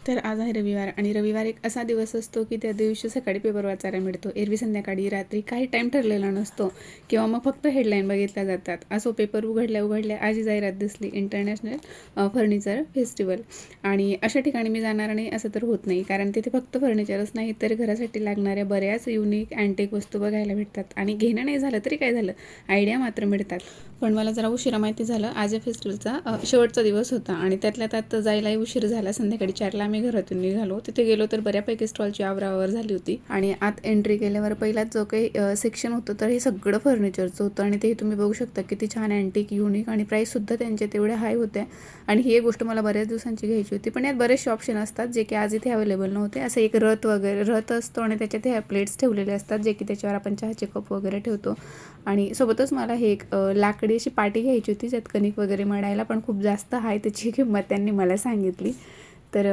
तर आज आहे रविवार आणि रविवार एक असा दिवस असतो की त्या दिवशी सकाळी पेपर वाचायला मिळतो. एरवी संध्याकाळी रात्री काही टाईम ठरलेला नसतो किंवा मग फक्त हेडलाईन बघितल्या जातात. असो पेपर उघडल्या आज जाहिरात दिसली इंटरनॅशनल फर्निचर फेस्टिवल आणि अशा ठिकाणी मी जाणार नाही असं तर होत नाही, कारण तिथे फक्त फर्निचरच नाही तर घरासाठी लागणाऱ्या बऱ्याच युनिक अँटिक वस्तू बघायला भेटतात आणि घेणं नाही झालं तरी काय झालं, आयडिया मात्र मिळतात. पण मला जरा उशिरा माहिती झालं. आज या फेस्टिवलचा शेवटचा दिवस होता आणि त्यातल्या त्यात जायलाही उशीर झाला. संध्याकाळी 4ला आम्ही घरातून निघालो. तिथे गेलो तर बऱ्यापैकी स्टॉलची आवरावर झाली होती आणि आत एंट्री केल्यावर पहिलाच जो काही सेक्शन होतं तर हे सगळं फर्निचरचं होतं आणि ते तुम्ही बघू शकता किती छान अँटिक युनिक आणि प्राईससुद्धा त्यांचे तेवढे हाय होते. आणि ही एक गोष्ट मला बऱ्याच दिवसांची घ्यायची होती, पण यात बरेचसे ऑप्शन असतात जे की आज इथे अवेलेबल नव्हते. असं एक रथ असतो आणि त्याच्यात ह्या प्लेट्स ठेवलेले असतात जे की त्याच्यावर आपण चहाचे कप वगैरे ठेवतो. आणि सोबतच मला हे एक लाकडी अशी पाटी घ्यायची होती ज्यात कणिक वगैरे मळायला, पण खूप जास्त आहे त्याची किंमत त्यांनी मला सांगितली. तर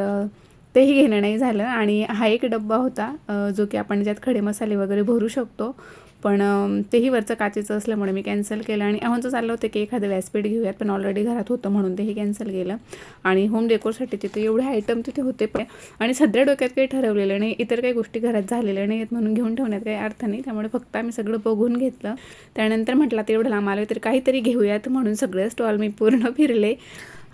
तेही घेणं नाही झालं. आणि हा एक डब्बा होता जो की आपण ज्यात खडे मसाले वगैरे भरू शकतो, पण तेही वरचं काचेचं असल्यामुळे मी कॅन्सल केलं. आणि आम्हाला चाललं होतं की एखादं व्यासपीठ घेऊयात, पण ऑलरेडी घरात होतं म्हणून तेही कॅन्सल केलं. आणि होम डेकोरसाठी तिथे एवढे आयटम तिथे होते पण, आणि सध्या डोक्यात काही ठरवलेलं नाही, इतर काही गोष्टी घरात झालेल्या नाही आहेत म्हणून घेऊन ठेवण्यात काही अर्थ नाही. त्यामुळे फक्त आम्ही सगळं बघून घेतलं. त्यानंतर म्हटलं आता एवढं लांब आलो तर काहीतरी घेऊयात म्हणून सगळे स्टॉल मी पूर्ण फिरले.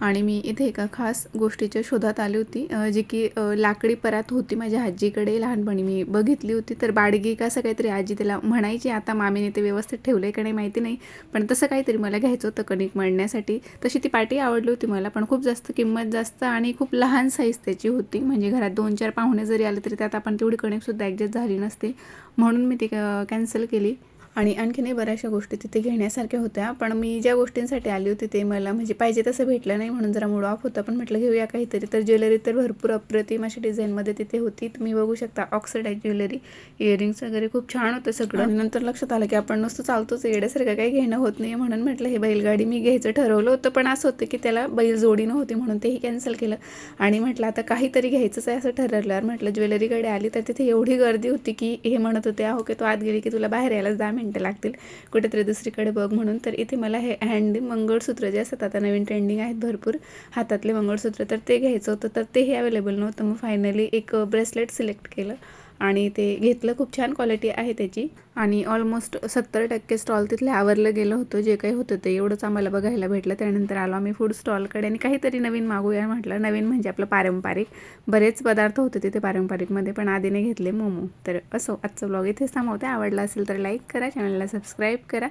आणि मी इथे एका खास गोष्टीच्या शोधात आली होती जी की लाकडी परात होती माझ्या आजीकडे लहानपणी मी बघितली होती. तर बाडगी का असं काहीतरी आजी त्याला म्हणायची. आता मामीने ते व्यवस्थित ठेवलं आहे का नाही माहिती नाही, पण तसं काहीतरी मला घ्यायचं होतं कणिक मळण्यासाठी. तशी ती पाटी आवडली होती मला, पण खूप जास्त किंमत जास्त आणि खूप लहान साईज त्याची होती. म्हणजे घरात 2-4 पाहुणे जरी आले तरी त्यात आपण तेवढी कणिकसुद्धा ॲडजस्ट झाली नसते, म्हणून मी ती कॅन्सल केली. आणि आणखीनही बऱ्याचशा गोष्टी तिथे घेण्यासारख्या होत्या, पण मी ज्या गोष्टींसाठी आली होती ते मला म्हणजे पाहिजे तसं भेटलं नाही म्हणून जरा मूड ऑफ होता. पण म्हटलं घेऊया काहीतरी. तर ज्वेलरी तर भरपूर अप्रतिम अशी डिझाईनमध्ये तिथे होती. तुम्ही बघू शकता ऑक्सिडाइज ज्वेलरी, इयरिंग्स वगैरे खूप छान होतं सगळं. आणि नंतर लक्षात आलं की आपण नुसतं चालतोच येण्यासारखं काही घेणं होत नाही, म्हणून म्हटलं हे बैलगाडी मी घ्यायचं ठरवलं होतं, पण असं होतं की त्याला बैल जोडी नव्हती म्हणून तेही कॅन्सल केलं. आणि म्हटलं आता काहीतरी घ्यायचंच आहे असं ठरवल्यावर म्हटलं ज्वेलरीकडे आली तर तिथे एवढी गर्दी होती की हे म्हणत होते अहो की तू आत गेली की तुला बाहेर यायलाच 10 मिनिटं लागतील, कुठेतरी दुसरीकडे बघ म्हणून. तर इथे मला हे हँड मंगळसूत्र जे असतात आता नवीन ट्रेंडिंग आहेत भरपूर हातातले मंगळसूत्र, तर ते घ्यायचं होतं. तर तेही अवेलेबल नव्हतं. मग फायनली एक ब्रेसलेट सिलेक्ट केलं आणि ते घेतलं. खूप छान क्वालिटी आहे त्याची आणि ऑलमोस्ट 70% स्टॉल तिथले आवरलं गेलं होतं. जे काही होतं ते एवढंच आम्हाला बघायला भेटलं. त्यानंतर आलो आम्ही फूड स्टॉलकडे आणि काहीतरी नवीन मागूया म्हटलं. नवीन म्हणजे आपलं पारंपरिक बरेच पदार्थ होते तिथे पारंपरिकमध्ये, पण आधीने घेतले मोमो. तर असो आजचा ब्लॉग इथेच थांबवते. आवडला असेल तर लाईक करा, चॅनलला सबस्क्राईब करा.